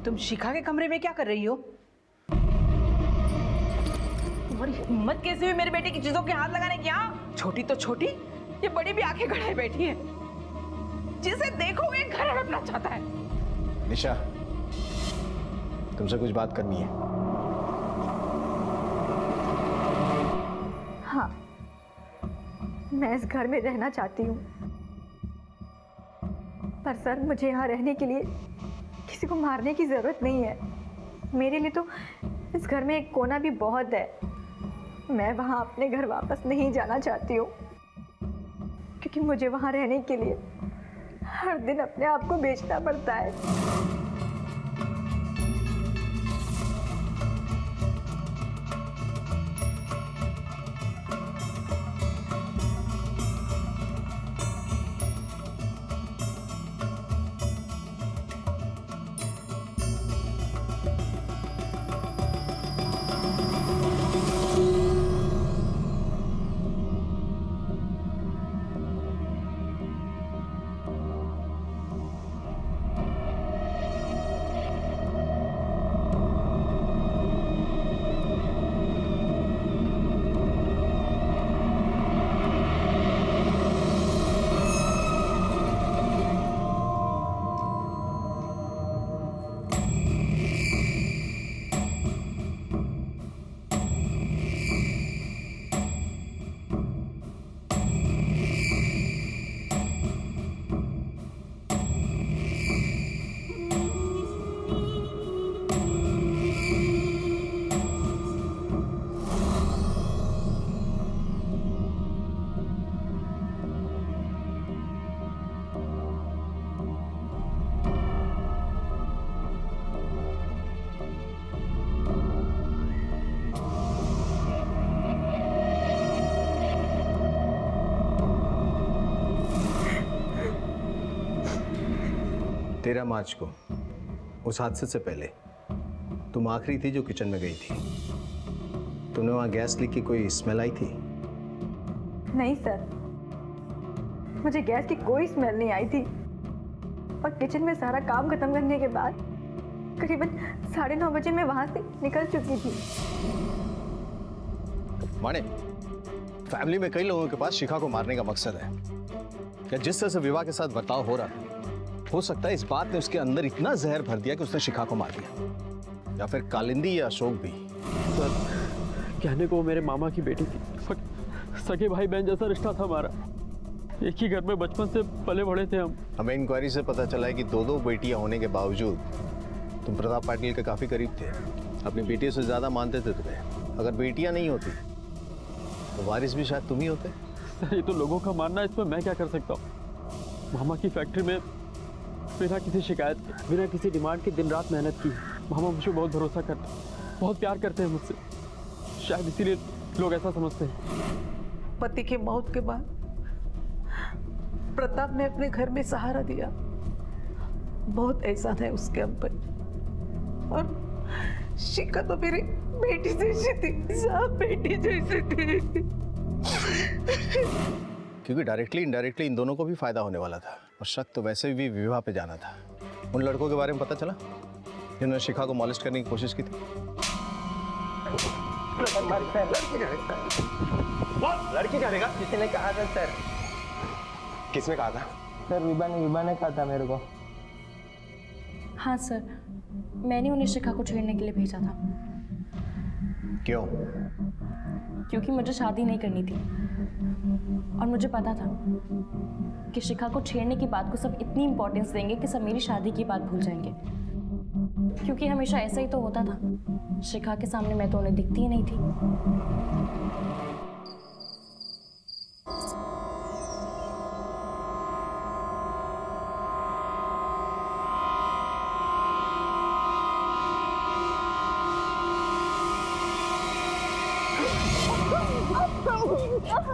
तुम शिखा के कमरे में क्या कर रही हो? तुम्हारी हिम्मत कैसे हुई मेरे बेटे की चीजों के हाथ लगाने की? हाँ, छोटी तो छोटी, ये बड़ी भी आंखें गड़ाए बैठी है। जिसे देखोगे घर हड़पना चाहता है। निशा, तुमसे कुछ बात करनी है। हाँ, मैं इस घर में रहना चाहती हूँ, पर सर मुझे यहाँ रहने के लिए किसी को मारने की ज़रूरत नहीं है। मेरे लिए तो इस घर में एक कोना भी बहुत है। मैं वहाँ अपने घर वापस नहीं जाना चाहती हूँ, क्योंकि मुझे वहाँ रहने के लिए हर दिन अपने आप को बेचना पड़ता है। तेरह मार्च को उस हादसे से पहले तुम आखिरी थी जो किचन में गई थी। तुमने वहां गैस लीक की कोई स्मेल आई थी? नहीं सर, मुझे गैस की कोई स्मेल नहीं आई थी। और किचन में सारा काम खत्म करने के बाद करीबन 9:30 बजे मैं वहां से निकल चुकी थी। माने, फैमिली में कई लोगों के पास शिखा को मारने का मकसद है। क्या जिस तरह से विवाह के साथ बर्ताव हो रहा है, हो सकता है इस बात ने उसके अंदर इतना जहर भर दिया कि उसने शिखा को मार दिया, या फिर कालिंदी या अशोक भी। सर, कहने को मेरे मामा की बेटी थी। सगे भाई बहन जैसा रिश्ता था हमारा। एक ही घर में बचपन से पले बड़े थे हम। हमें इंक्वायरी से पता चला है कि दो बेटियां होने के बावजूद तुम प्रताप पाटिल के काफी करीब थे। अपनी बेटियों से ज्यादा मानते थे तुम्हें। अगर बेटियां नहीं होती तो वारिस भी शायद तुम ही होते। सर, ये तो लोगों का मानना है, इसमें मैं क्या कर सकता हूँ। मामा की फैक्ट्री में बिना किसी शिकायत के, बिना किसी डिमांड के दिन रात मेहनत की। मामा मुझे बहुत भरोसा करते, बहुत प्यार करते हैं मुझसे। शायद इसीलिए लोग ऐसा समझते हैं। पति की मौत के बाद प्रताप ने अपने घर में सहारा दिया। बहुत एहसान है उसके हम पर। और शिखा तो मेरी बेटी जैसी थी, सब बेटी जैसी थी। क्योंकि डायरेक्टली इनडायरेक्टली इन दोनों को भी फायदा होने वाला था। और शक तो वैसे भी विवाह पे जाना था। उन लड़कों के बारे में पता चला जिन्होंने शिखा को मॉलेस्ट करने की कोशिश की थी? लड़की जानेगा? किसी ने कहा था सर। किसने कहा था? सर विभा ने कहा था मेरे को। हाँ सर, मैंने उन्हें शिखा को छेड़ने के लिए भेजा था। क्यों? क्योंकि मुझे शादी नहीं करनी थी और मुझे पता था कि शिखा को छेड़ने की बात को सब इतनी इंपॉर्टेंस देंगे कि सब मेरी शादी की बात भूल जाएंगे। क्योंकि हमेशा ऐसा ही तो होता था। शिखा के सामने मैं तो उन्हें दिखती ही नहीं थी।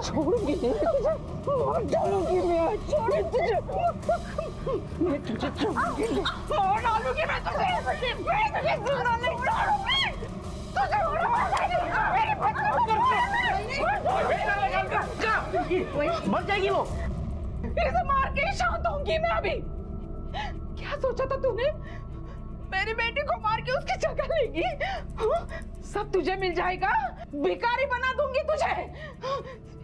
छोड़ूंगी नहीं तुझे, मार डालूंगी मैं। छोड़ तुझे, मैं तुझे छोड़ूंगी नहीं, मार डालूंगी मैं तुझे। मैं तुझे जिंदा नहीं छोड़ूंगी। तुझे मर जाएगी वो। इसे मार के ही शांत होंगी मैं अभी। क्या सोचा था तूने? मेरी बेटी को मार के उसकी जगह लेगी? हाँ? सब तुझे मिल जाएगा, भिखारी बना दूंगी तुझे,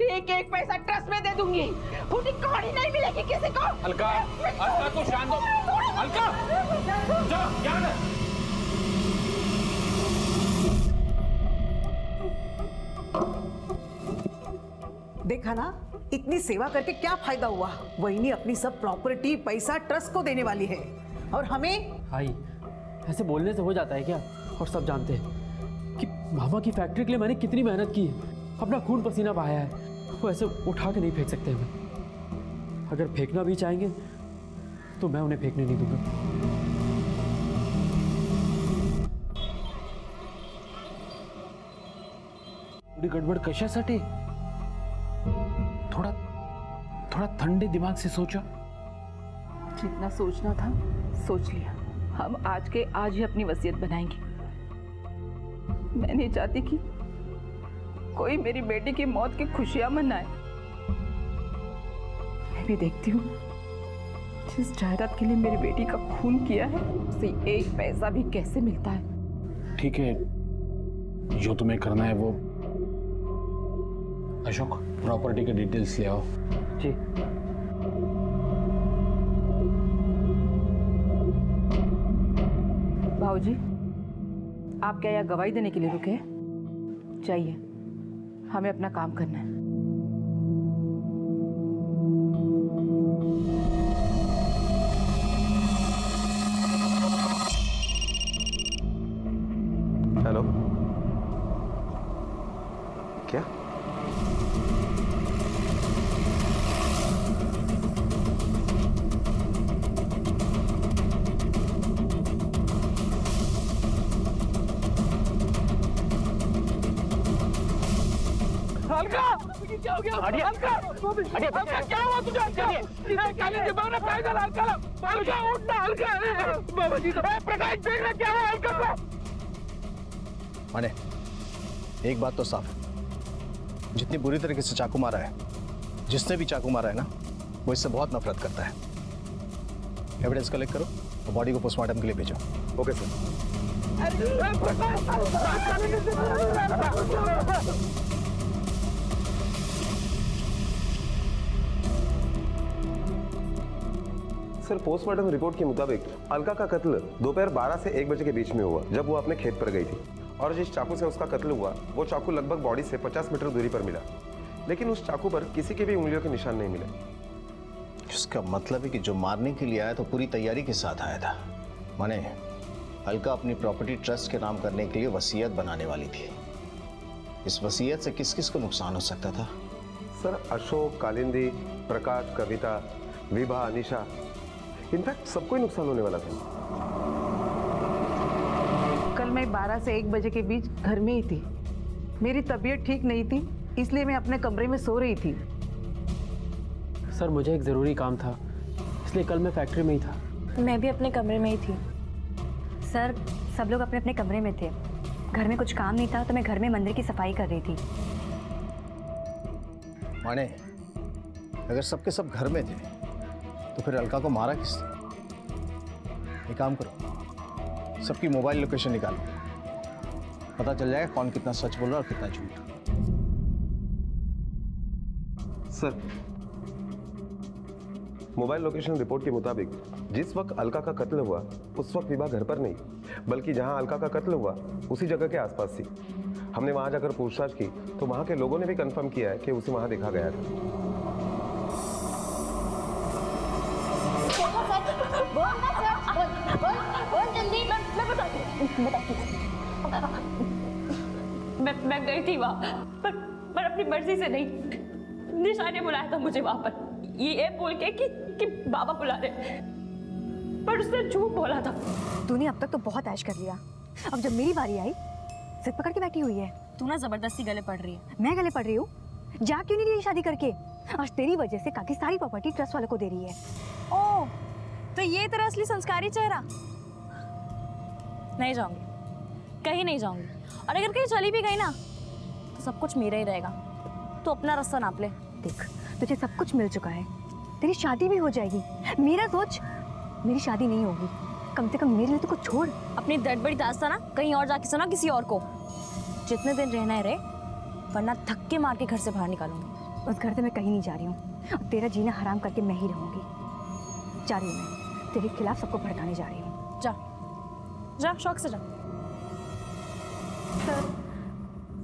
एक एक पैसा ट्रस्ट में दे दूंगी, पूरी कहानी नहीं मिलेगी किसी को। अलका, अलका तो शांत हो। अलका, जाओ, क्या है? देखा ना, इतनी सेवा करके क्या फायदा हुआ? वही अपनी सब प्रॉपर्टी पैसा ट्रस्ट को देने वाली है, और हमें? भाई ऐसे बोलने से हो जाता है क्या? और सब जानते हैं कि मामा की फैक्ट्री के लिए मैंने कितनी मेहनत की है, अपना खून पसीना बहाया है। वो ऐसे उठा के नहीं फेंक सकते हमें। अगर फेंकना भी चाहेंगे तो मैं उन्हें फेंकने नहीं दूंगा। थोड़ी गड़बड़ कशासाठी? थोड़ा थोड़ा ठंडे दिमाग से सोचा। जितना सोचना था सोच लिया। हम आज के आज ही अपनी वसीयत बनाएंगे। मैं नहीं चाहती कि कोई मेरी बेटी की मौत की खुशियां मनाए। मैं भी देखती हूँ जिस जायदाद के लिए मेरी बेटी का खून किया है उसे एक पैसा भी कैसे मिलता है। ठीक है, जो तुम्हें करना है वो। अशोक, प्रॉपर्टी के डिटेल्स ले आओ। जी। भाऊजी, आप क्या यहाँ गवाही देने के लिए रुके? चाहिए, हमें अपना काम करना है। हेलो, क्या? अलका, क्या हो गया? अलका, अलका, क्या हुआ तुझे? अलका, उठना, अलका। बाबा जी, प्रकाश देख रहे क्या हुआ अलका को? माने, एक बात तो साफ है, जितनी बुरी तरीके से चाकू मारा है, जिसने भी चाकू मारा है ना, वो इससे बहुत नफरत करता है। एविडेंस कलेक्ट करो और बॉडी को पोस्टमार्टम के लिए भेजो। Okay sir. Sir, postmortem report के मुताबिक अलका का कत्ल दोपहर 12 से 1 बजे के बीच में हुआ, जब वो अपने खेत पर गई थी। और जिस चाकू से उसका कत्ल हुआ वो चाकू लगभग बॉडी से 50 मीटर दूरी पर मिला, लेकिन उस चाकू पर किसी के भी उंगलियों के निशान नहीं मिले। इसका मतलब है कि जो मारने के लिए आया तो पूरी तैयारी के साथ आया था। माने, अलका अपनी प्रॉपर्टी ट्रस्ट के नाम करने के लिए वसीयत बनाने वाली थी। इस वसीयत से किस किस को नुकसान हो सकता था? सर, अशोक, कालिंदी, प्रकाश, कविता, विभा, अनिशा, इनफैक्ट सबको ही नुकसान होने वाला था। कल मैं 12 से 1 बजे के बीच घर में ही थी। मेरी तबीयत ठीक नहीं थी, इसलिए मैं अपने कमरे में सो रही थी। सर, मुझे एक ज़रूरी काम था, इसलिए कल मैं फैक्ट्री में ही था। मैं भी अपने कमरे में ही थी। सर, सब लोग अपने अपने कमरे में थे। घर में कुछ काम नहीं था तो मैं घर में मंदिर की सफाई कर रही थी। माने, अगर सबके सब घर में थे तो फिर अलका को मारा किसने? एक काम करो, सबकी मोबाइल लोकेशन निकालो, पता चल जाएगा कौन कितना सच बोल रहा है और कितना झूठ। सर, मोबाइल लोकेशन रिपोर्ट के मुताबिक जिस वक्त अलका का कत्ल हुआ उस वक्त विभा घर पर नहीं, बल्कि जहां अलका का कत्ल हुआ उसी जगह के आसपास थी। हमने वहां जाकर पूछताछ की तो वहां के लोगों ने भी कंफर्म किया है कि उसे वहां देखा गया था। मैं गई थी वहाँ पर अपनी मर्जी से नहीं। निशा ने बुलाया था मुझे वहाँ पर, ये बोल के कि बाबा बुला रहे, पर उसने झूठ बोला था। तूने अब तक तो बहुत ऐश कर लिया, अब जब मेरी बारी आई सिर पकड़ के बैठी हुई है। तू ना जबरदस्ती गले पड़ रही है। मैं गले पड़ रही हूँ? जा क्यों नहीं रही शादी करके? आज तेरी वजह से काकी सारी प्रॉपर्टी ट्रस्ट वालों को दे रही है। ओह, तो ये तेरा असली संस्कारी चेहरा? नहीं जाऊंगी, कहीं नहीं जाऊंगी, और अगर कहीं चली भी गई ना तो सब कुछ मेरा ही रहेगा। तो अपना रास्ता नाप ले। देख, तुझे सब कुछ मिल चुका है, तेरी शादी भी हो जाएगी। मेरा सोच, मेरी शादी नहीं होगी। कम से कम मेरे लिए तो कुछ छोड़। अपनी दर्द बड़ी दास्तां ना कहीं और जाके सुना किसी और को। जितने दिन रहना है रहे, वरना धक्के मार के घर से बाहर निकालूंगी। उस घर से मैं कहीं नहीं जा रही हूँ और तेरा जीना हराम करके मैं ही रहूंगी। जा रही हूँ मैं, तेरे खिलाफ सबको भड़काने जा रही हूँ। जा जा, शौक से जा। सर,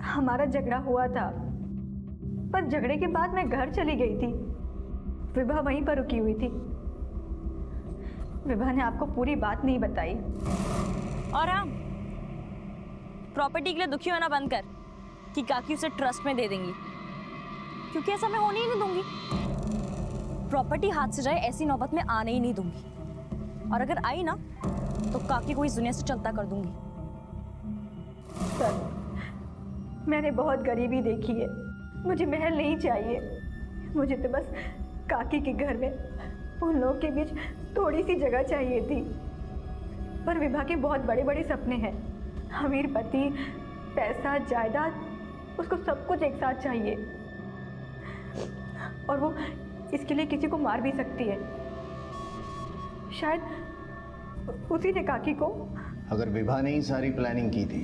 हमारा झगड़ा हुआ था, पर झगड़े के बाद मैं घर चली गई थी। विभा वहीं पर रुकी हुई थी। विभा ने आपको पूरी बात नहीं बताई। और हाँ, प्रॉपर्टी के लिए दुखी होना बंद कर कि काकी उसे ट्रस्ट में दे देंगी, क्योंकि ऐसा मैं होने ही नहीं दूंगी। प्रॉपर्टी हाथ से जाए ऐसी नौबत में आने ही नहीं दूंगी, और अगर आई ना तो काकी को इस दुनिया से चलता कर दूंगी। सर, मैंने बहुत गरीबी देखी है, मुझे महल नहीं चाहिए। मुझे तो बस काकी के घर में उन लोगों के बीच थोड़ी सी जगह चाहिए थी। पर विभा के बहुत बड़े बड़े सपने हैं। अमीर पति, पैसा, जायदाद, उसको सब कुछ एक साथ चाहिए, और वो इसके लिए किसी को मार भी सकती है। शायद उसी ने काकी को। अगर विभा ने ही सारी प्लानिंग की थी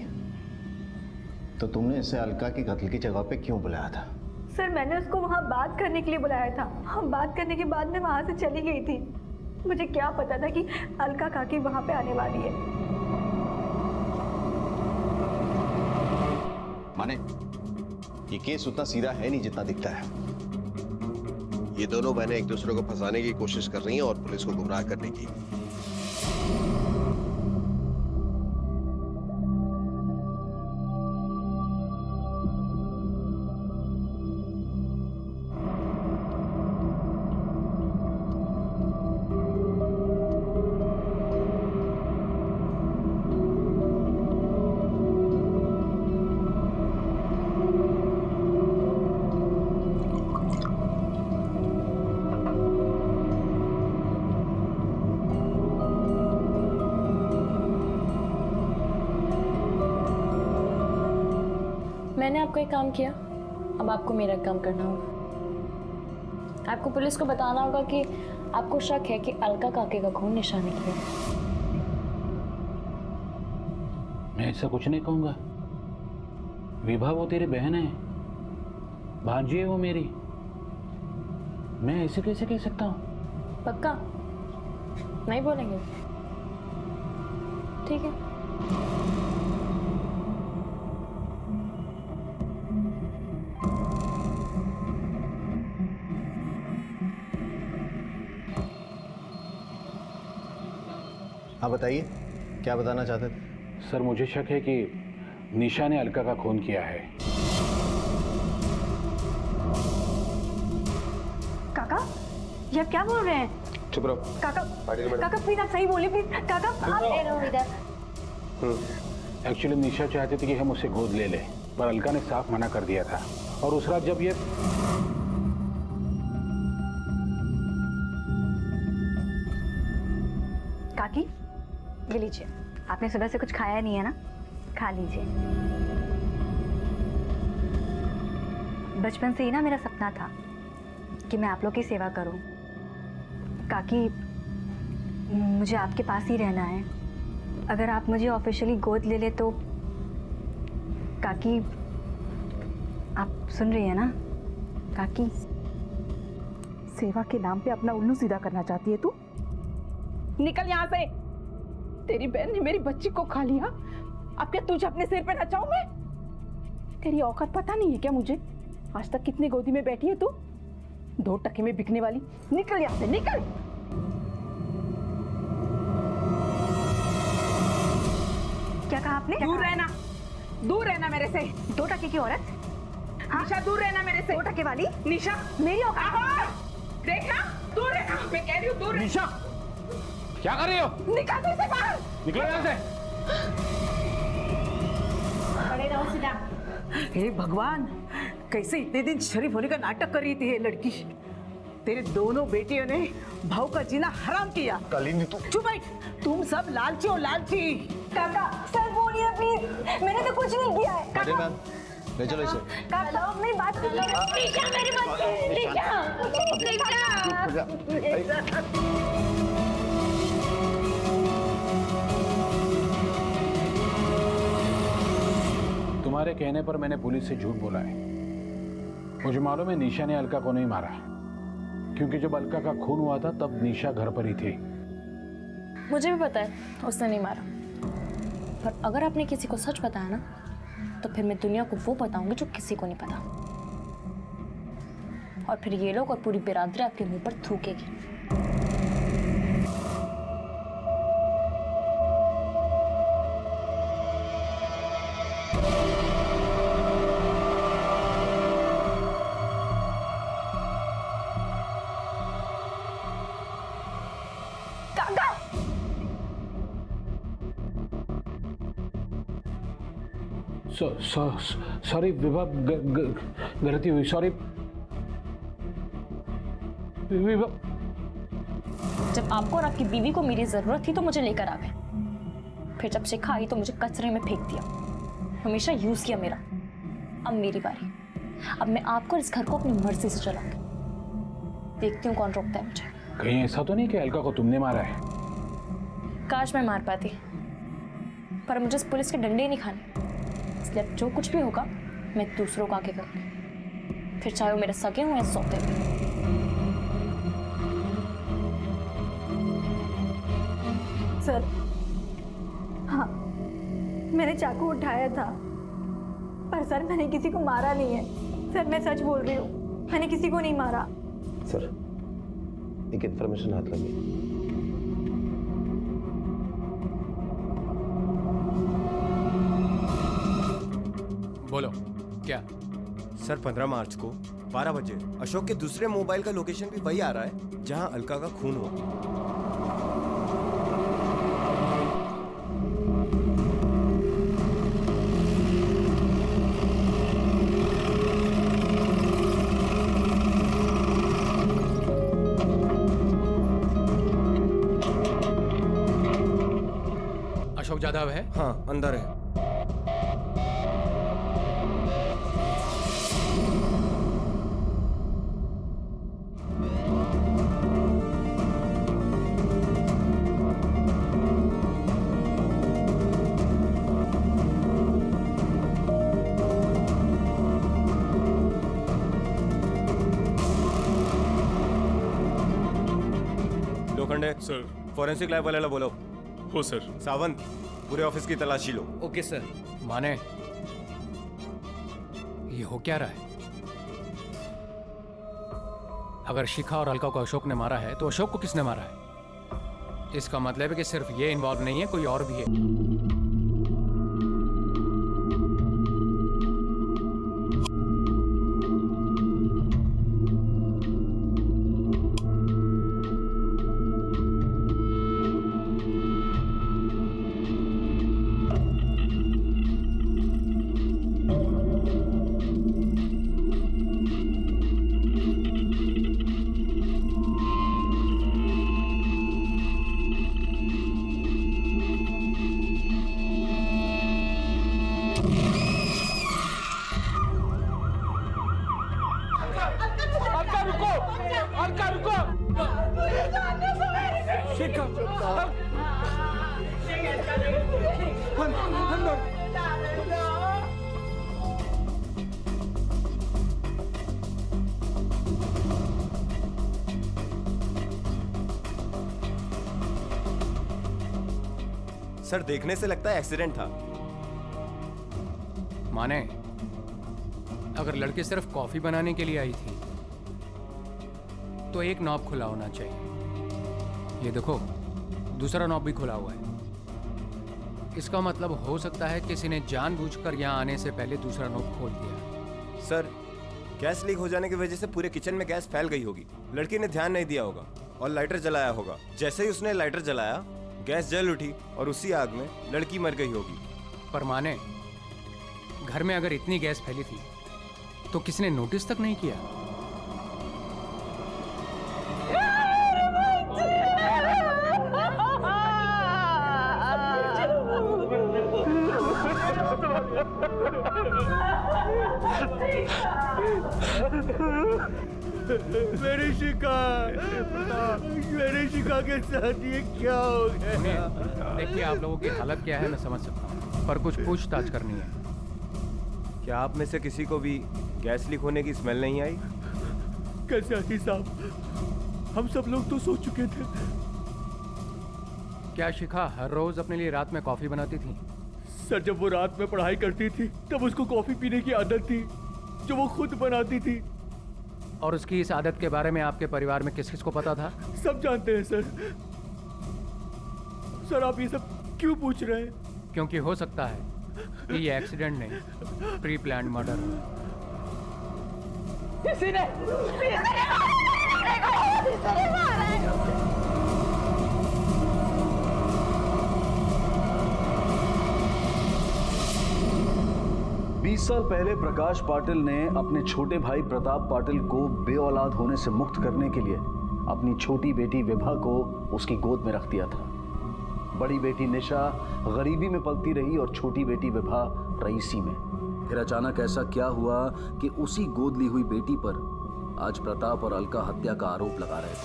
तो तुमने इसे अलका के कत्ल की जगह पे क्यों बुलाया था? सर, मैंने उसको वहाँ बात करने के लिए बुलाया था। हम बात करने के बाद मैं वहाँ से चली गई थी। मुझे क्या पता था कि अलका काकी वहाँ पे आने वाली है। माने ये केस उतना सीधा है नहीं जितना दिखता है। ये दोनों बहनें एक दूसरे को फंसाने की कोशिश कर रही हैं और पुलिस को गुमराह करने की। मैंने आपका एक काम किया, अब आपको मेरा काम करना होगा। आपको पुलिस को बताना होगा कि आपको शक है कि अलका काके का खून निशा ने किया। मैं ऐसा कुछ नहीं कहूंगा। विभा वो तेरी बहन है, भांजी है वो मेरी। मैं ऐसे कैसे कह सकता हूँ? पक्का नहीं बोलेंगे? ठीक है। हाँ बताइए, क्या बताना चाहते थे? सर, मुझे शक है कि निशा ने अलका का खून किया है। काका, ये आप क्या बोल रहे हैं? चुप रहो। काका, काका प्लीज आप सही बोलिए प्लीज। काका आप रहो इधर। एक्चुअली निशा चाहती थी कि हम उसे गोद ले लें, पर अलका ने साफ मना कर दिया था। और उस रात जब ये काकी, ये लीजिए। आपने सुबह से कुछ खाया नहीं है ना, खा लीजिए। बचपन से ही ना मेरा सपना था कि मैं आप लोग की सेवा करूं। काकी, मुझे आपके पास ही रहना है। अगर आप मुझे ऑफिशियली गोद ले ले तो। काकी, आप सुन रही है ना? काकी, सेवा के नाम पे अपना उल्लू सीधा करना चाहती है तू? निकल यहाँ से। तेरी बहन ने मेरी बच्ची को खा लिया, अब क्या तुझे अपने सिर पे नचाऊं मैं? तेरी औकात पता नहीं है क्या मुझे? आज तक कितनी गोदी में बैठी है तू? 2 टके में बिकने वाली। निकल यहाँ से, निकल। क्या कहा आपने? दूर रहना, दूर रहना मेरे से। 2 टके की औरत? हाँ? निशा, दूर रहना मेरे से। 2 टके वाली? निशा, मेरी औकात? देखना, दूर रहना। मैं कह रही हूँ दूर। निशा, क्या कर रही हो? निकाल दो इसे बाहर। निकलो यहाँ से। खड़े रहो सीधा। हे भगवान, कैसे इतने दिन शरीफ होने का नाटक कर रही थी ये लड़की। तेरे दोनों बेटियों ने भाव का जीना हराम किया। कालिंदी, तू चुप बैठ। तुम सब लालची हो, लालची। काका, सर बोलिए प्लीज, मैंने तो कुछ नहीं किया है। अरे मैम, ले चलो इसे। काका, मेरी बात सुनिए। निशा, मेरी बात सुनिए। निशा, निशा। तुम्हारे कहने पर मैंने पुलिस से झूठ बोला है। मुझे मालूम है निशा ने अलका को नहीं मारा, क्योंकि जब अलका का खून हुआ था तब निशा घर पर ही थी। मुझे भी पता है उसने नहीं मारा, पर अगर आपने किसी को सच बताया ना तो फिर मैं दुनिया को वो बताऊंगी जो किसी को नहीं पता, और फिर ये लोग और पूरी बिरादरी आपके मुंह पर थूकेगी। सॉरी विभा, गलती हुई, सॉरी विभा। जब आपको और आपकी बीवी को मेरी जरूरत थी तो मुझे लेकर आ गए, फिर जब शिखा आई तो मुझे कचरे में फेंक दिया। हमेशा यूज किया मेरा। अब मेरी बारी। अब मैं आपको और इस घर को अपनी मर्जी से चलाऊंगी। देखती हूँ कौन रोकता है मुझे। कहीं ऐसा तो नहीं कि अलका को तुमने मारा है? काश मैं मार पाती, पर मुझे इस पुलिस के डंडे ही नहीं खाने। इसलिए अब जो कुछ भी होगा मैं दूसरों को आगे करूँगी, फिर चाहे वो मेरे सगे हों या सौते हुए। सर, हाँ, मैंने चाकू उठाया था, पर सर मैंने किसी को मारा नहीं है। सर मैं सच बोल रही हूँ, मैंने किसी को नहीं मारा। सर, एक इंफॉर्मेशन हाथ लगी। बोलो क्या? सर 15 मार्च को 12 बजे अशोक के दूसरे मोबाइल का लोकेशन भी वही आ रहा है जहां अलका का खून हुआ। अशोक जादव है? हाँ, अंदर है। लोखंडे सर। फॉरेंसिक लैब वाले बोलो। हो सर। सावंत, पूरे ऑफिस की तलाशी लो। Okay sir. माने ये हो क्या रहा है? अगर शिखा और अलका को अशोक ने मारा है तो अशोक को किसने मारा है? इसका मतलब है कि सिर्फ ये इन्वॉल्व नहीं है, कोई और भी है। सर, देखने से लगता है एक्सीडेंट था। माने अगर लड़की सिर्फ कॉफी बनाने के लिए आई थी तो एक नॉब खुला होना चाहिए। ये देखो, दूसरा नॉब भी खुला हुआ है। इसका मतलब हो सकता है किसी ने जानबूझकर यहाँ आने से पहले दूसरा नॉब खोल दिया। सर, गैस लीक हो जाने की वजह से पूरे किचन में गैस फैल गई होगी। लड़की ने ध्यान नहीं दिया होगा और लाइटर जलाया होगा। जैसे ही उसने लाइटर जलाया, गैस जल उठी और उसी आग में लड़की मर गई होगी। पर माने घर में अगर इतनी गैस फैली थी तो किसने नोटिस तक नहीं किया? मेरी शिखा के साथ ये क्या हो गया? देखिए, आप लोगों की हालत क्या है मैं समझ सकता हूँ, पर कुछ पूछताछ करनी है। क्या आप में से किसी को भी गैस लीक होने की स्मेल नहीं आई? कैसे आती साहब, हम सब लोग तो सो चुके थे। क्या शिखा हर रोज अपने लिए रात में कॉफी बनाती थी? सर जब वो रात में पढ़ाई करती थी तब उसको कॉफी पीने की आदत थी जो वो खुद बनाती थी। और उसकी इस आदत के बारे में आपके परिवार में किस किस को पता था? सब जानते हैं सर। सर आप ये सब क्यों पूछ रहे हैं? क्योंकि हो सकता है कि ये एक्सीडेंट नहीं, प्री प्लान्ड मर्डर हो। किसी ने मारा है। 20 साल पहले प्रकाश पाटिल ने अपने छोटे भाई प्रताप पाटिल को बेऔलाद होने से मुक्त करने के लिए अपनी छोटी बेटी विभा को उसकी गोद में रख दिया था। बड़ी बेटी निशा गरीबी में पलती रही और छोटी बेटी विभा रईसी में। फिर अचानक ऐसा क्या हुआ कि उसी गोद ली हुई बेटी पर आज प्रताप और अलका हत्या का आरोप लगा रहे थे।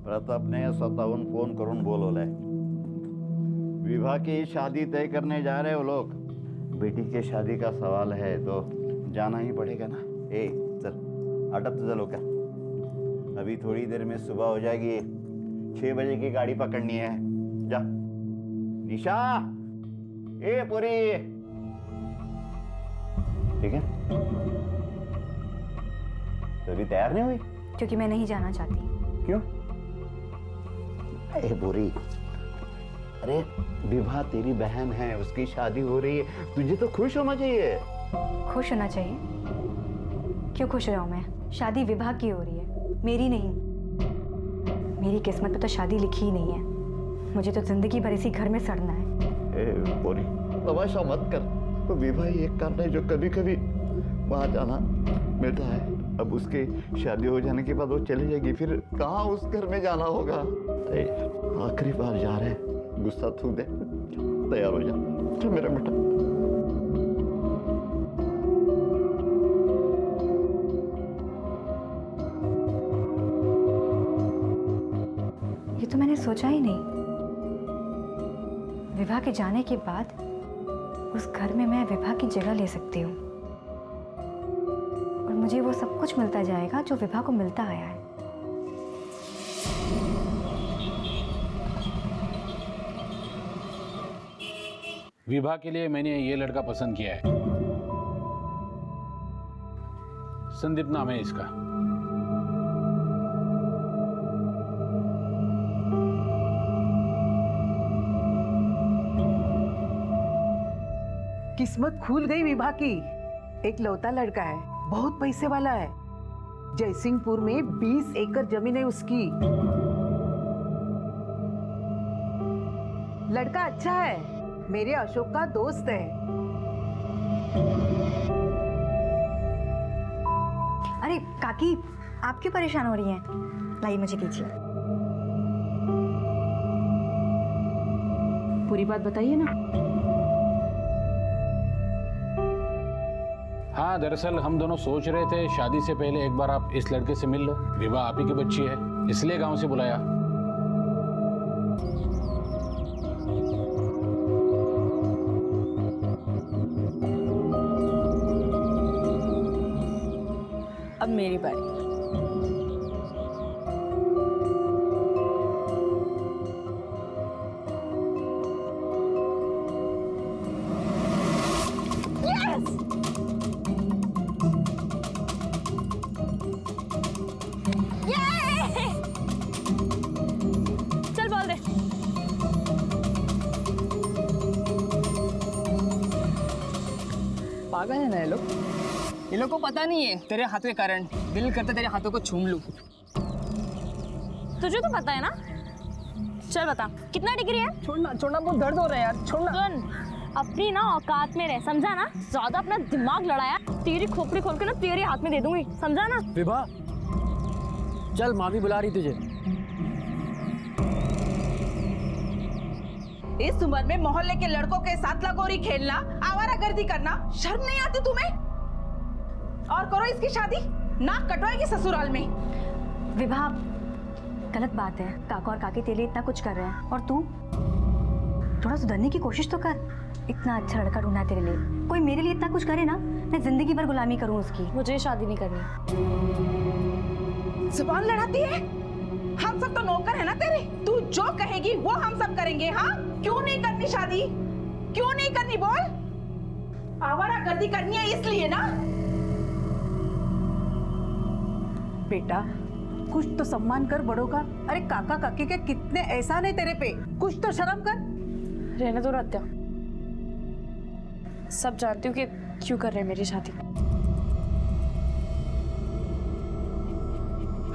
प्रतापने स्वतःहून फोन करून बोलवलंय। विभा की शादी तय करने जा रहे हो लोग। बेटी के शादी का सवाल है तो जाना ही पड़ेगा ना। ए चल अटप तो चलो क्या, अभी थोड़ी देर में सुबह हो जाएगी। 6 बजे की गाड़ी पकड़नी है। जा निशा, ए पूरी, ठीक है? तो अभी तैयार नहीं हुई? क्योंकि मैं नहीं जाना चाहती। क्यों? ए पूरी, अरे विभा तेरी बहन है, उसकी शादी हो रही है, तुझे तो खुश होना चाहिए। खुश होना चाहिए? क्यों खुश रहूं मैं? शादी विभा की हो रही है, मेरी नहीं। मेरी किस्मत में तो शादी लिखी ही नहीं है। मुझे तो जिंदगी भर इसी घर में सड़ना है। ए पूरी, तमाशा मत कर। तो विभा ही एक कारण है जो कभी कभी वहां जाना मिलता है। अब उसके शादी हो जाने के बाद वो चली जाएगी, फिर कहाँ उस घर में जाना होगा। आखिरी बार जा रहे, गुस्सा थूक दे, तैयार हो जा। चल मेरा बेटा। ये तो मैंने सोचा ही नहीं। विभा के जाने के बाद उस घर में मैं विभा की जगह ले सकती हूँ और मुझे वो सब कुछ मिलता जाएगा जो विभा को मिलता आया है। विभा के लिए मैंने ये लड़का पसंद किया है। संदीप नाम है इसका। किस्मत खुल गई विभा की। एक लौता लड़का है, बहुत पैसे वाला है। जयसिंहपुर में 20 एकड़ जमीन है उसकी। लड़का अच्छा है, मेरे अशोक का दोस्त है। अरे काकी, आप क्यों परेशान हो रही हैं? लाइए मुझे दीजिए। पूरी बात बताइए ना। हाँ, दरअसल हम दोनों सोच रहे थे शादी से पहले एक बार आप इस लड़के से मिल लो। विभा आप ही की बच्ची है, इसलिए गांव से बुलाया। अब मेरी बारी। चल बोल दे। पागल है ना ये लोग को पता नहीं है तेरे हाथों के कारण। दिल करता तेरे हाथों को छूम लूं। तुझे तो पता है ना। चल बता, कितना डिग्री है? छोड़ना छोड़ना, बहुत दर्द हो रहा है यार, छोड़ना। सुन, अपनी ना औकात में रह, समझा ना? ज्यादा अपना दिमाग लड़ाया, तेरी खोपड़ी खोल के ना तेरे हाथ में दे दूंगी, समझा ना? विभा, चल मामी बुला रही तुझे। इस उम्र में मोहल्ले के लड़कों के साथ लगोरी खेलना, आवारागर्दी करना, शर्म नहीं आती तुम्हें? और करो इसकी शादी, नाक कटवाएगी ससुराल में। विभा, गलत बात है। काका और काकी तेरे लिए इतना कुछ कर रहे हैं और तू थोड़ा सुधरने की कोशिश तो कर। इतना अच्छा लड़का ढूंढा है तेरे लिए, कोई मेरे लिए इतना कुछ करे ना, मैं जिंदगी भर गुलामी करूं उसकी। मुझे शादी नहीं करनी। जुबान लड़ाती है? हम सब तो नौकर है ना तेरे, तू जो कहेगी वो हम सब करेंगे। हाँ, क्यों नहीं करनी शादी? क्यों नहीं करनी बोल? आवारागर्दी करनी है इसलिए ना? बेटा कुछ तो सम्मान कर बड़ों का। अरे काका काकी के कितने एहसान है तेरे पे, कुछ तो शर्म कर। रहने दो आत्या, सब जानती हूँ कि क्यों कर रहे हैं मेरी शादी।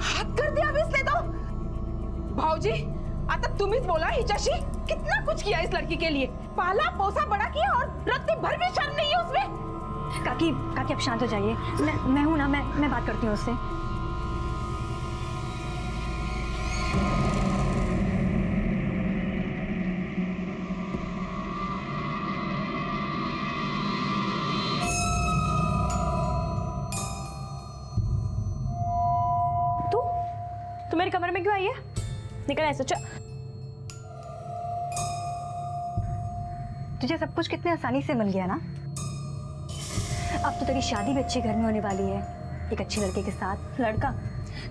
हाथ कर दिया अब इसने तो। भाऊजी, आता तुम्हीच बोला हिच्याशी, कितना कुछ किया इस लड़की के लिए, पाला पोसा बड़ा किया और रत्ती भर भी शर्म नहीं है उसमें। काकी काकी अब शांत हो जाइए, मैं हूं ना, मैं बात करती हूँ उससे। तू मेरे कमरे में क्यों आई है? निकल ऐसे। तुझे सब कुछ कितने आसानी से मिल गया ना। अब तो तेरी शादी भी अच्छे घर में होने वाली है, एक अच्छे लड़के के साथ। लड़का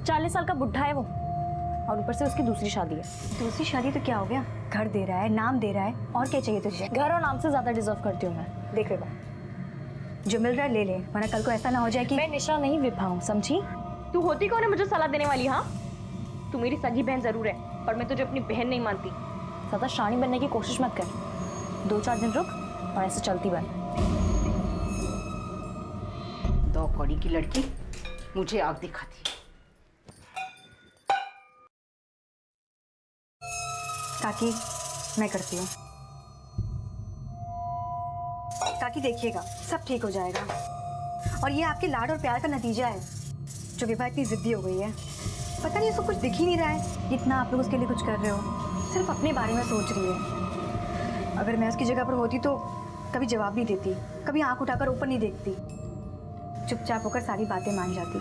40 साल का बुढ़ा है वो, और ऊपर से उसकी दूसरी शादी है। दूसरी शादी तो क्या हो गया, घर दे रहा है, नाम दे रहा है, और क्या चाहिए तुझे? घर और नाम से ज्यादा डिजर्व करती हूँ मैं। देख विभा, जो मिल रहा है ले ले, वरना कल को ऐसा ना हो जाए कि। मैं निशा नहीं विभा हूँ, समझी? तू होती कौन है मुझे सलाह देने वाली? हाँ, तू मेरी सगी बहन जरूर है, पर मैं तुझे अपनी बहन नहीं मानती। ज्यादा शानी बनने की कोशिश मत कर, 2-4 दिन रुक और ऐसे चलती बन। 2 कौड़ी की लड़की मुझे आग दिखाती। काकी मैं करती हूँ। काकी देखिएगा, सब ठीक हो जाएगा, और ये आपके लाड और प्यार का नतीजा है जो विभा इतनी जिद्दी हो गई है। पता नहीं उसको कुछ दिख ही नहीं रहा है, इतना आप लोग उसके लिए कुछ कर रहे हो, सिर्फ अपने बारे में सोच रही है। अगर मैं उसकी जगह पर होती तो कभी जवाब नहीं देती, कभी आंख उठाकर ऊपर नहीं देखती, चुपचाप होकर सारी बातें मान जाती।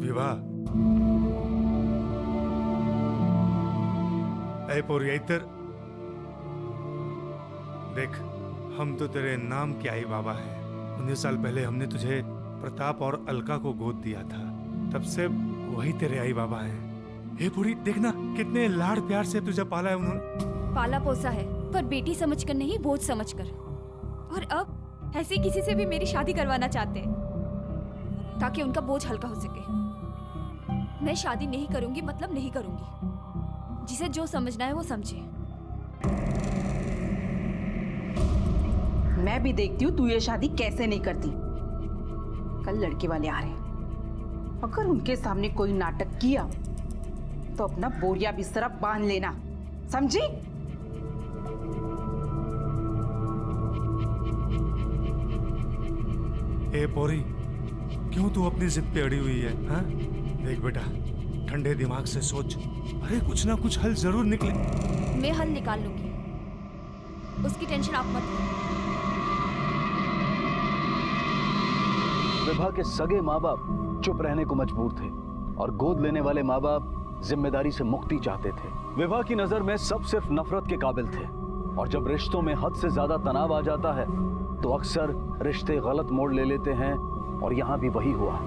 विवाह ऐ पोरी इधर देख, हम तो तेरे नाम के आई बाबा हैं। 19 साल पहले हमने तुझे प्रताप और अलका को गोद दिया था, तब से वही तेरे आई बाबा हैं। हे पूरी देखना, कितने लाड़ प्यार से तुझे पाला है उन्होंने। पाला पोसा है, पर बेटी समझकर नहीं, बोझ समझकर। और अब ऐसे किसी से भी मेरी शादी करवाना चाहते हैं ताकि उनका बोझ हल्का हो सके। मैं शादी नहीं करूंगी मतलब नहीं करूंगी, जिसे जो समझना है वो समझे। मैं भी देखती हूँ तू ये शादी कैसे नहीं करती। कल लड़के वाले आ रहे हैं, अगर उनके सामने कोई नाटक किया तो अपना बोरिया बिस्तरा बांध लेना, समझी? ए पोरी, क्यों तू अपनी जिद पे अड़ी हुई है? हाँ? देख बेटा, ठंडे दिमाग से सोच, अरे कुछ ना कुछ हल जरूर निकले। मैं हल निकाल लूंगी, उसकी टेंशन आप मत लो। विभा के सगे माँ बाप चुप रहने को मजबूर थे और गोद लेने वाले माँ बाप जिम्मेदारी से मुक्ति चाहते थे। विभा की नजर में सब सिर्फ नफरत के काबिल थे, और जब रिश्तों में हद से ज्यादा तनाव आ जाता है तो अक्सर रिश्ते गलत मोड़ ले लेते हैं, और यहां भी वही हुआ।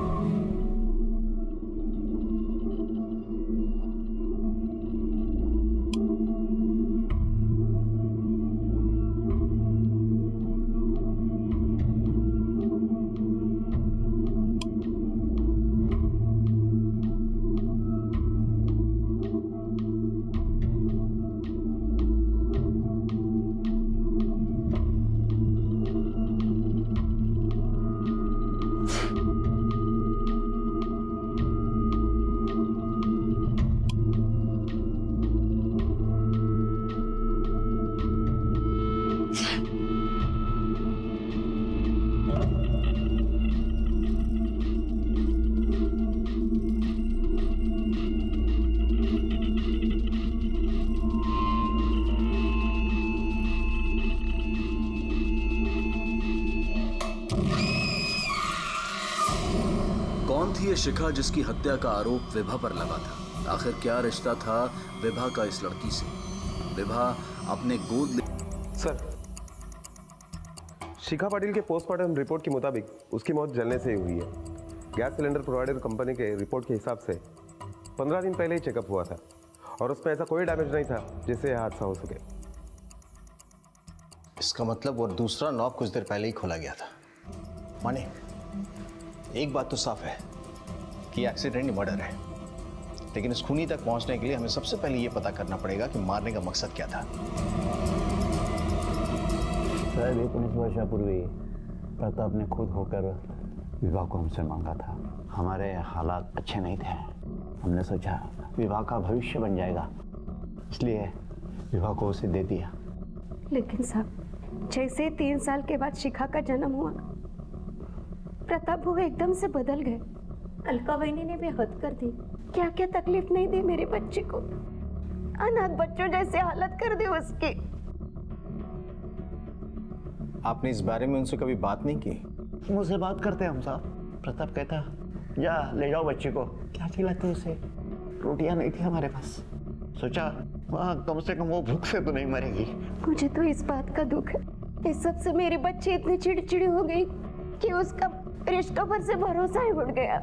कौन थी ये शिखा जिसकी हत्या का आरोप विभा पर लगा था? आखिर क्या रिश्ता था विभा का इस लड़की से? विभा अपने गोद ले... सर, शिखा पाटिल के पोस्टमार्टम रिपोर्ट के मुताबिक उसकी मौत जलने से ही हुई है। गैस सिलेंडर प्रोवाइडर कंपनी के रिपोर्ट के हिसाब से 15 दिन पहले ही चेकअप हुआ था और उसमें ऐसा कोई डैमेज नहीं था जिससे यह हादसा हो सके। इसका मतलब वो दूसरा नॉब कुछ देर पहले ही खोला गया था। माने एक बात तो साफ है कि एक्सीडेंट मर्डर है, लेकिन इस खूनी तक पहुंचने के लिए हमें सबसे पहले यह पता करना पड़ेगा कि मारने का मकसद क्या था। शायद 19 वर्षापूर्वी प्रताप ने खुद होकर विवाह को हमसे मांगा था। हमारे हालात अच्छे नहीं थे, हमने सोचा विवाह का भविष्य बन जाएगा, इसलिए विवाह को उसे दे दिया। लेकिन साहब, जैसे 3 साल के बाद शिखा का जन्म हुआ, प्रताप वो एकदम से बदल गए। अलका बहनी ने भी हद कर दी। क्या क्या तकलीफ नहीं दी मेरे बच्चे को, अनाथ बच्चों जैसे हालत कर दी उसकी। आपने इस बारे में उनसे कभी बात नहीं की? मुझसे बात करते हम साहब। प्रताप कहता जा ले जाओ बच्चे को। क्या खिलाते उसे? रोटियां नहीं थी हमारे पास, सोचा वहाँ कम से कम वो भूख से तो नहीं मरेगी। मुझे तो इस बात का दुख है, इस सब से मेरे बच्चे इतनी चिड़चिड़ी हो गई कि उसका रिश्तों पर से भरोसा ही उड़ गया।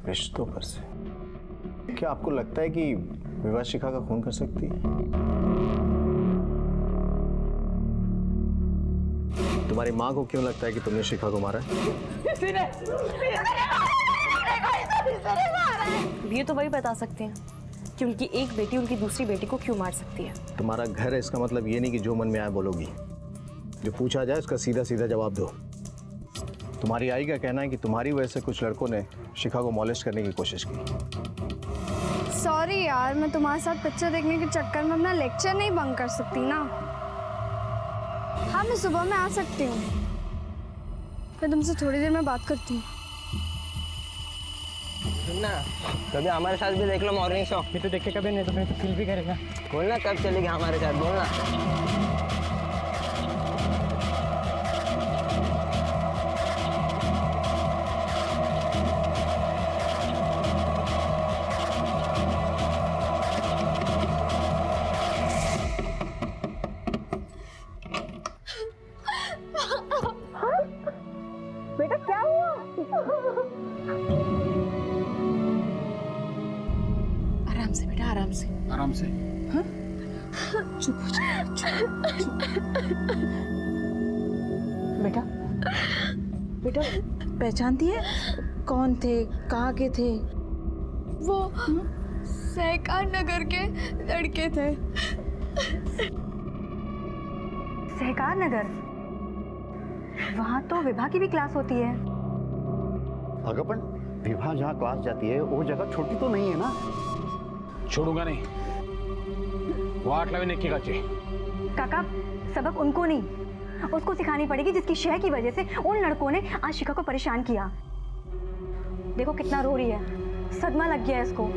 रिश्तों पर से? क्या आपको लगता है कि विवाह शिखा का खून कर सकती है? तुम्हारी माँ को क्यों लगता है कि तुमने शिखा को मारा है? ये तो वही बता सकते हैं कि उनकी एक बेटी उनकी दूसरी बेटी को क्यों मार सकती है। तुम्हारा घर है, इसका मतलब ये नहीं कि जो मन में आए बोलोगी। जो पूछा जाए उसका सीधा सीधा जवाब दो। तुम्हारी आई का कहना है कि तुम्हारी वजह से कुछ लड़कों ने शिखा को मॉलेस्ट करने की कोशिश की। सॉरी यार, मैं तुम्हारे साथ पिक्चर देखने के चक्कर में अपना लेक्चर नहीं बंक कर सकती ना। हाँ, मैं सुबह में आ सकती हूँ। मैं तुमसे थोड़ी देर में बात करती हूँ। ना कभी हमारे साथ भी देख लो मॉर्निंग शो। मैं तो देखे कभी नहीं, तो फिर तो फील भी करेगा। बोलना कब चलेगी हमारे साथ, बोलना। बेटा क्या हुआ? आराम से बेटा, आराम से। आराम से। हाँ? चुप हो जा, चुप। बेटा, बेटा पहचानती है कौन थे, कहाँ के थे? वो सहकार नगर के लड़के थे। सहकार नगर? वहाँ तो विभा की भी क्लास होती है। अगपन विभा जहाँ क्लास जाती है वो जगह छोटी तो नहीं है ना? छोड़ूंगा नहीं, वो 8 लाइन की काचे। काका, सबक उनको नहीं, उसको सिखानी पड़ेगी जिसकी शह की वजह से उन लड़कों ने आज शिखा को परेशान किया। देखो कितना रो रही है, सदमा लग गया है इसको।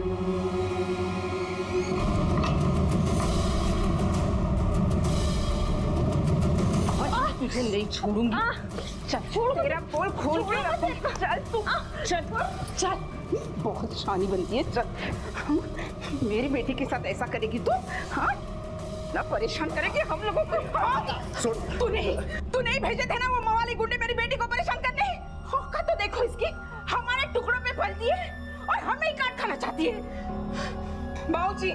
तुझे नहीं छोड़ूंगी। चल, तेरा पोल खोल के रखूंगी। चल तू, चल चल। बहुत शानी बनती है, चल। मेरी बेटी के साथ ऐसा करेगी तू? हाँ, ना परेशान करेगी हम लोगों को। तू नहीं भेजे थे ना वो मवाली गुंडे मेरी बेटी को परेशान करने? औकात तो देखो इसकी, हमारे टुकड़ों पे फलती है और हमें ही काट खाना चाहती है। बाबूजी,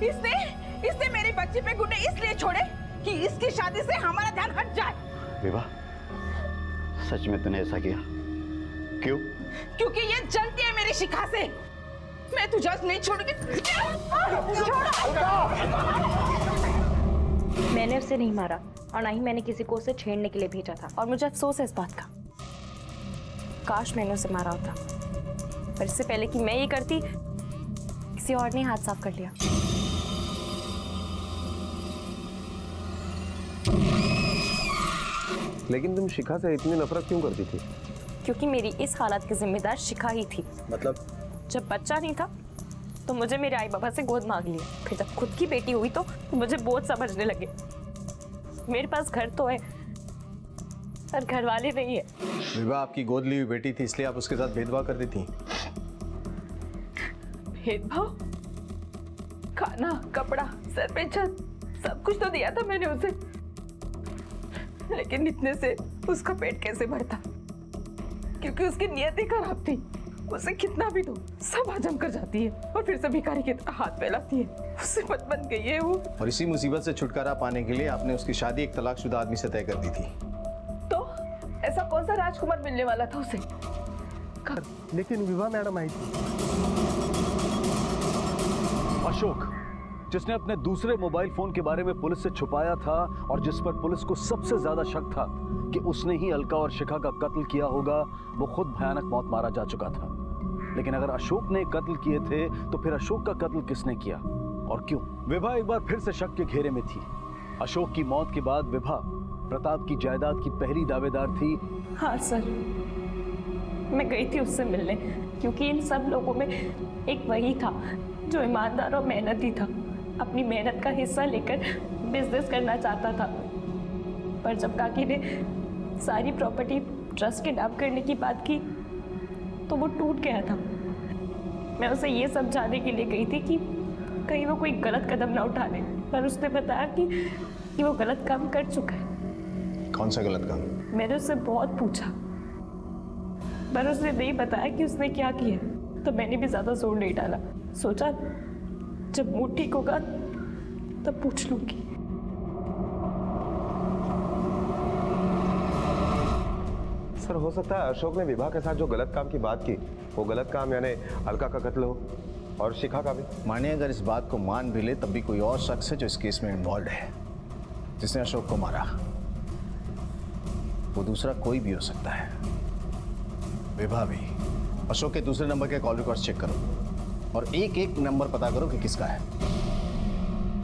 इसने मेरी बच्ची पे गुंडे इसलिए छोड़े कि इसकी शादी से हमारा ध्यान हट जाए। विभा, सच में तूने ऐसा किया? क्यों? क्योंकि ये जलती है मेरी शिखा से। मैं तुझे नहीं छोड़ूंगी। मैंने उसे नहीं मारा और ना ही मैंने किसी को उसे छेड़ने के लिए भेजा था, और मुझे अफसोस है इस बात का। काश मैंने उसे मारा होता, पर इससे पहले कि मैं ये करती किसी और ने हाथ साफ कर लिया। लेकिन तुम शिखा से इतनी नफरत क्यों करती थी? क्योंकि मेरी इस हालत की जिम्मेदार शिखा ही थी। मतलब? जब बच्चा नहीं था तो मुझे मेरे आई बाबा से गोद मांग लिया, फिर जब खुद की बेटी हुई तो मुझे बोझ समझने लगे। मेरे पास घर तो है, और घर वाले नहीं है। विभा आपकी गोद ली हुई बेटी थी, इसलिए आप उसके साथ भेदभाव कर दी थी। भेदभाव? खाना, कपड़ा, सर पे छत, सब कुछ तो दिया था मैंने उसे, लेकिन इतने से उसका पेट कैसे भरता? क्योंकि उसकी नियत ही खराब थी। उसे कितना भी दो सब हजम कर जाती है और फिर से भिखारी की तरह हाथ फैलाती है। उससे मत बन गई है वो। और इसी मुसीबत से छुटकारा पाने के लिए आपने उसकी शादी एक तलाकशुदा आदमी से तय कर दी थी। तो ऐसा कौन सा राजकुमार मिलने वाला था उसे? लेकिन विभा मैडम आई थी। अशोक, जिसने अपने दूसरे मोबाइल फोन के बारे में पुलिस से छुपाया था और जिस पर पुलिस को सबसे ज्यादा शक था कि उसने ही अलका और शिखा का कत्ल किया होगा, वो खुद भयानक मौत मारा जा चुका था। लेकिन अगर अशोक ने कत्ल किए थे तो फिर अशोक का कत्ल किसने किया और क्यों? विभा एक बार फिर से शक के घेरे में थी। अशोक की मौत के बाद विभा प्रताप की जायदाद की पहली दावेदार थी। हाँ सर, मैं गई थी उससे मिलने, क्योंकि इन सब लोगों में एक वही था जो ईमानदार और मेहनती था, अपनी मेहनत का हिस्सा लेकर बिजनेस करना चाहता था। पर जब काकी ने सारी प्रॉपर्टी ट्रस्ट के नाम करने की बात की तो वो टूट गया था। मैं उसे ये समझाने के लिए गई थी कि कहीं वो कोई गलत कदम ना उठा ले, पर उसने बताया कि वो गलत काम कर चुका है। कौन सा गलत काम? मैंने उससे बहुत पूछा, पर उसने नहीं बताया कि उसने क्या किया, तो मैंने भी ज्यादा जोर नहीं डाला। सोचा जब मूड ठीक होगा तब पूछ लूंगी। सर, हो सकता है अशोक ने विभा के साथ जो गलत काम की बात की, वो गलत काम यानी अलका का कत्ल हो और शिखा का भी। मानिए अगर इस बात को मान भी ले तब भी कोई और शख्स है जो इस केस में इन्वॉल्व है, जिसने अशोक को मारा। वो दूसरा कोई भी हो सकता है, विभा भी। अशोक के दूसरे नंबर के कॉल रिकॉर्ड्स चेक करो और एक एक नंबर पता करो कि किसका है।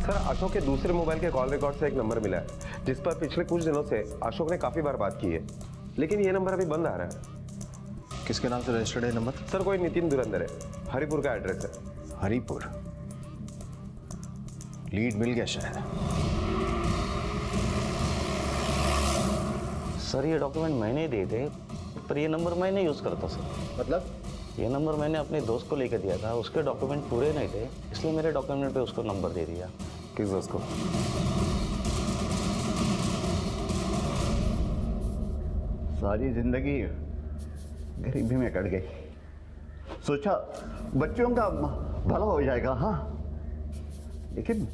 सर, अशोक के दूसरे मोबाइल के कॉल रिकॉर्ड से एक नंबर मिला है जिस पर पिछले कुछ दिनों से अशोक ने काफी बार बात की है, लेकिन ये नंबर अभी बंद आ रहा है। किसके नाम से रजिस्टर्ड है नंबर? सर, कोई नितिन दुरंदर है, हरिपुर का एड्रेस है। हरिपुर? लीड मिल गया शायद। सर, ये डॉक्यूमेंट मैंने ही दिए थे, पर ये नंबर मैं नहीं यूज़ करता सर। मतलब? ये नंबर मैंने अपने दोस्त को लेकर दिया था, उसके डॉक्यूमेंट पूरे नहीं थे, इसलिए मेरे डॉक्यूमेंट पे उसको नंबर दे दिया। किस दोस्त को? सारी जिंदगी गरीबी में कट गई, सोचा बच्चों का भला हो जाएगा। हाँ, लेकिन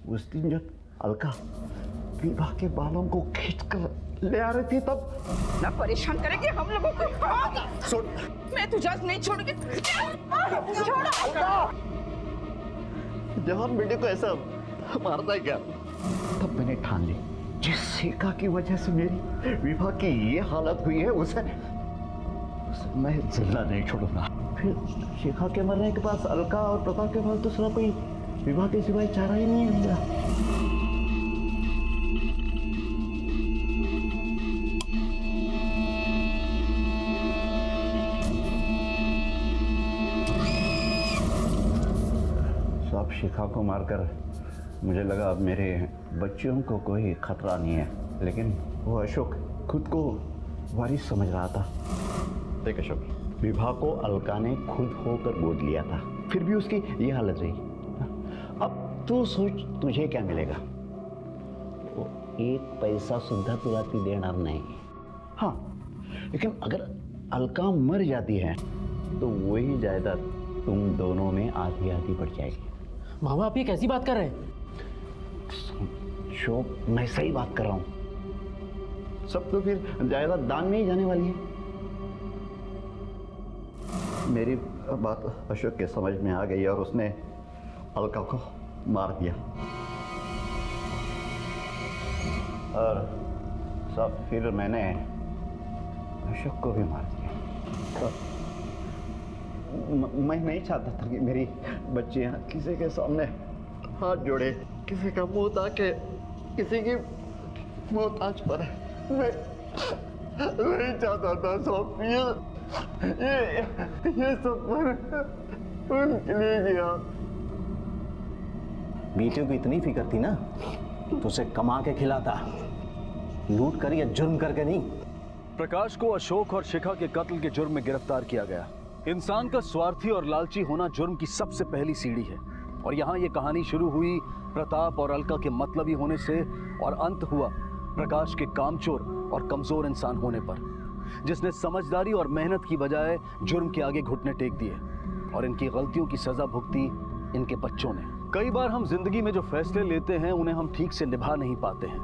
उस दिन जब अलका विभा के बालों को खींचकर ले आ रही थी तब ना परेशान करेंगे हम लोगों को। सुन, मैं तुझे आज नहीं छोड़ूंगी। जब हम बेटे को ऐसा मारता है क्या, तब मैंने ठान ली जिस शिखा की वजह से मेरी विभा की ये हालत हुई है उसे मैं जिंदा नहीं छोड़ूंगा। फिर शिखा के मरने के पास अलका और प्रताप के पास दूसरा कोई विभा के सिवाय चारा ही नहीं है मेरा। सब शिखा को मारकर मुझे लगा अब मेरे बच्चों को कोई खतरा नहीं है, लेकिन वो अशोक खुद को वारिस समझ रहा था। देख अशोक, विभा को अलका ने खुद होकर गोद लिया था, फिर भी उसकी ये हालत रही। अब तू सोच तुझे क्या मिलेगा? वो एक पैसा सुद्धा तुला ती देणार नहीं। हाँ, लेकिन अगर अलका मर जाती है तो वही जायदाद तुम दोनों में आधी आधी बढ़ जाएगी। मामा, आप ये कैसी बात कर रहे हैं? शोक, मैं सही बात कर रहा हूं। सब तो फिर जायदाद दान में ही जाने वाली है। मेरी बात अशोक के समझ में आ गई और उसने अलका को मार दिया और सब फिर मैंने अशोक को भी मार दिया। मैं नहीं चाहता था कि मेरी बच्चियां किसी के सामने हाथ जोड़े, किसी का मुंह ताके, किसी की मोहताज पर। मैं नहीं चाहता था सब ये सब उनके लिए किया। बेटियों की इतनी फिक्र थी ना तो उसे कमा के खिलाता, लूट कर या जुर्म करके नहीं। प्रकाश को अशोक और शिखा के कत्ल के जुर्म में गिरफ्तार किया गया। इंसान का स्वार्थी और लालची होना जुर्म की सबसे पहली सीढ़ी है और यहाँ ये कहानी शुरू हुई प्रताप और अलका के मतलबी होने से और अंत हुआ प्रकाश के कामचोर और कमजोर इंसान होने पर, जिसने समझदारी और मेहनत की बजाय जुर्म के आगे घुटने टेक दिए और इनकी गलतियों की सजा भुगती इनके बच्चों ने। कई बार हम जिंदगी में जो फैसले लेते हैं उन्हें हम ठीक से निभा नहीं पाते हैं,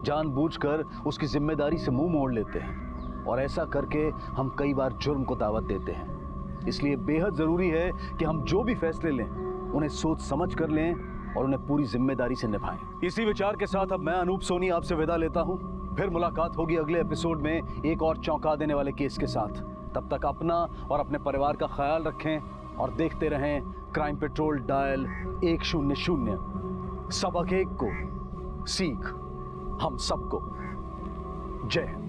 जानबूझकर उसकी जिम्मेदारी से मुंह मोड़ लेते हैं और ऐसा करके हम कई बार जुर्म को दावत देते हैं। इसलिए बेहद जरूरी है कि हम जो भी फैसले लें उन्हें सोच समझ कर लें और उन्हें पूरी जिम्मेदारी से निभाएं। इसी विचार के साथ अब मैं अनूप सोनी आपसे विदा लेता हूं। फिर मुलाकात होगी अगले एपिसोड में एक और चौंका देने वाले केस के साथ। तब तक अपना और अपने परिवार का ख्याल रखें और देखते रहें क्राइम पेट्रोल डायल 100। सबक एक को सीख हम सबको। जय हिंद।